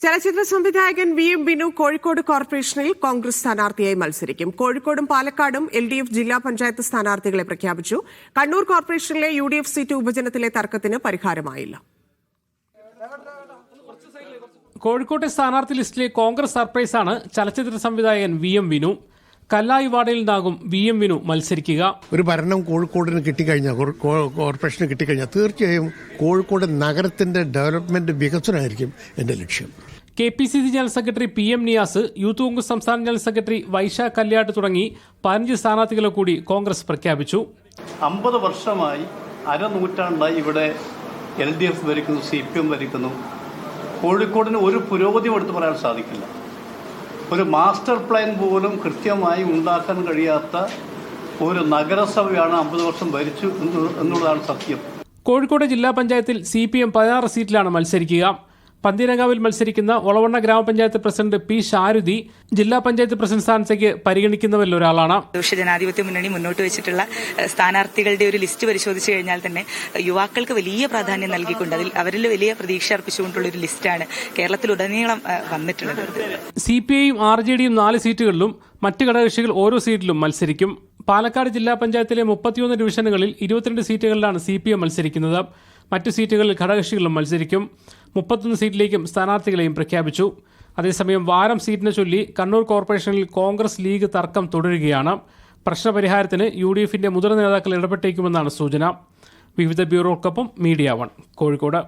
ചലച്ചിത്ര സംവിധായകൻ VM ബിനു കോഴിക്കോട് കോർപ്പറേഷനിൽ കോൺഗ്രസ് സ്ഥാനാർത്ഥിയായി മത്സരിക്കും. കോഴിക്കോടും പാലക്കാടും LDF ജില്ലാ പഞ്ചായത്ത് സ്ഥാനാർത്ഥികളെ പ്രഖ്യാപിച്ചു. കണ്ണൂർ കോർപ്പറേഷനിലെ UDF സീറ്റ് ഉപജനത്തിലെ തർക്കത്തിന് പരിഹാരമായില്ല. കോഴിക്കോട്ടെ സ്ഥാനാർത്ഥി ലിസ്റ്റിലെ കോൺഗ്രസ് സർപ്രൈസാണ് ചലച്ചിത്ര സംവിധായകൻ VM ബിനു. കല്ലായി വാർഡിൽ നിന്നാകും VM ബിനു മത്സരിക്കുക. ഒരു ഭരണം കോഴിക്കോടിന് കിട്ടിക്കഴിഞ്ഞാൽ, കോർപ്പറേഷന് കിട്ടിക്കഴിഞ്ഞാൽ തീർച്ചയായും കോഴിക്കോട് നഗരത്തിന്റെ ഡെവലപ്മെന്റ് വികസനമായിരിക്കും എന്റെ ലക്ഷ്യം. KPCC general secretary PM Niyas, youth Congress സംസ്ഥാന ജനറൽ സെക്രട്ടറി വൈശാഖ് കല്യാട്ട് തുടങ്ങി 15 സ്ഥാനാർത്ഥികളെ കൂടി കോൺഗ്രസ് പ്രഖ്യാപിച്ചു. 50 വർഷമായി, അരനൂറ്റാണ്ടായി ഇവിടെ LDF ഭരിക്കുന്നു, CPM ഭരിക്കുന്നു. കോഴിക്കോടിന് ഒരു പുരോഗതിയും എടുത്തു പറയാൻ സാധിക്കില്ല. ഒരു മാസ്റ്റർ പ്ലാൻ പോലും കൃത്യമായി ഉണ്ടാക്കാൻ കഴിയാത്ത ഒരു നഗരസഭയാണ് 50 വർഷം ഭരിച്ചു എന്നുള്ളതാണ് സത്യം. കോഴിക്കോട് ജില്ലാ പഞ്ചായത്തിൽ CPM 16 സീറ്റിലാണ് മത്സരിക്കുക. പന്തീരങ്കാവിൽ മത്സരിക്കുന്ന ഒളവണ്ണ ഗ്രാമപഞ്ചായത്ത് പ്രസിഡന്റ് P. ഷാരുദി ജില്ലാ പഞ്ചായത്ത് പ്രസിഡന്റ് സ്ഥാനത്തേക്ക് പരിഗണിക്കുന്നവരിൽ ഒരാളാണ്. ജനാധിപത്യ മുന്നണി മുന്നോട്ട് വെച്ചിട്ടുള്ള സ്ഥാനാർത്ഥികളുടെ ഒരു ലിസ്റ്റ് പരിശോധിച്ചു കഴിഞ്ഞാൽ തന്നെ യുവാക്കൾക്ക് വലിയ പ്രാധാന്യം നൽകിക്കൊണ്ട് അവരിൽ വലിയ പ്രതീക്ഷ അർപ്പിച്ചുകൊണ്ടുള്ള ഒരു ലിസ്റ്റാണ് കേരളത്തിലുടനീളം വന്നിട്ടുള്ളത്. CPIയും RJDയും 4 സീറ്റുകളിലും മറ്റ് ഘടകകക്ഷികൾ ഓരോ സീറ്റിലും മത്സരിക്കും. പാലക്കാട് ജില്ലാ പഞ്ചായത്തിലെ 31 ഡിവിഷനുകളിൽ 22 സീറ്റുകളിലാണ് CPM മത്സരിക്കുന്നത്. മറ്റു സീറ്റുകളിൽ ഘടകകക്ഷികളും മത്സരിക്കും. 31 സീറ്റിലേക്കും സ്ഥാനാർത്ഥികളെയും പ്രഖ്യാപിച്ചു. അതേസമയം വാരം സീറ്റിനെ ചൊല്ലി കണ്ണൂർ കോർപ്പറേഷനിൽ കോൺഗ്രസ് ലീഗ് തർക്കം തുടരുകയാണ്. പ്രശ്നപരിഹാരത്തിന് UDFന്റെ മുതിർന്ന നേതാക്കൾ ഇടപെട്ടേക്കുമെന്നാണ് സൂചന. വിവിധ ബ്യൂറോകൾക്കൊപ്പം മീഡിയ 1 കോഴിക്കോട്.